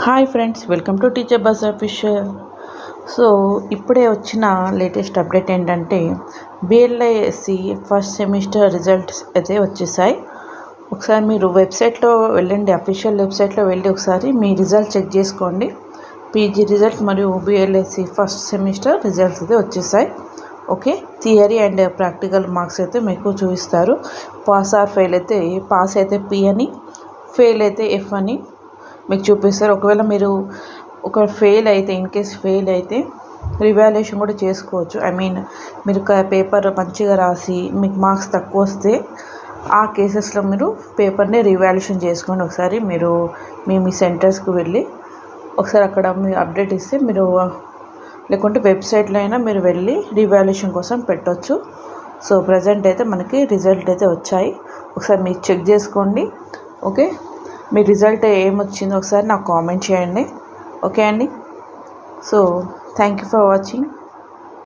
Hi friends, welcome to teacher bus official. So ఇప్పుడే వచ్చిన latest update ఏంటంటే BLISc first semester results అయితే వచ్చేసాయి. ఒకసారి మీరు వెబ్సైట్లో వెళ్ళండి, అఫీషియల్ వెబ్సైట్లో వెళ్ళి ఒకసారి మీ రిజల్ట్ చెక్ చేసుకోండి. పీజీ రిజల్ట్ మరియు బిఎల్ఐఎస్సి ఫస్ట్ సెమిస్టర్ రిజల్ట్స్ అయితే వచ్చేసాయి. Okay, theory and practical marks అయితే మీకు చూపిస్తారు. పాస్ ఆర్ ఫెయిల్ అయితే పాస్ అయితే పి అని, ఫెయిల్ అయితే ఎఫ్ అని మీకు చూపిస్తారు. ఒకవేళ మీరు ఫెయిల్ అయితే, ఇన్ కేస్ ఫెయిల్ అయితే రివాల్యుయేషన్ కూడా చేసుకోవచ్చు. మీరు పేపర్ మంచిగా రాసి మీకు మార్క్స్ తక్కువ వస్తే ఆ కేసెస్లో మీరు పేపర్ని రివాల్యుయేషన్ చేసుకోండి. ఒకసారి మీరు మీ సెంటర్స్కి వెళ్ళి ఒకసారి అక్కడ మీరు అప్డేట్ ఇస్తే మీరు, లేకుంటే వెబ్సైట్లో అయినా మీరు వెళ్ళి రివాల్యుయేషన్ కోసం పెట్టవచ్చు. సో ప్రజెంట్ అయితే మనకి రిజల్ట్ అయితే వచ్చాయి, ఒకసారి మీరు చెక్ చేసుకోండి. ఓకే, మీ రిజల్ట్ ఏమొచ్చిందో ఒకసారి నాకు కామెంట్ చేయండి. ఓకే అండి, so thank you for watching.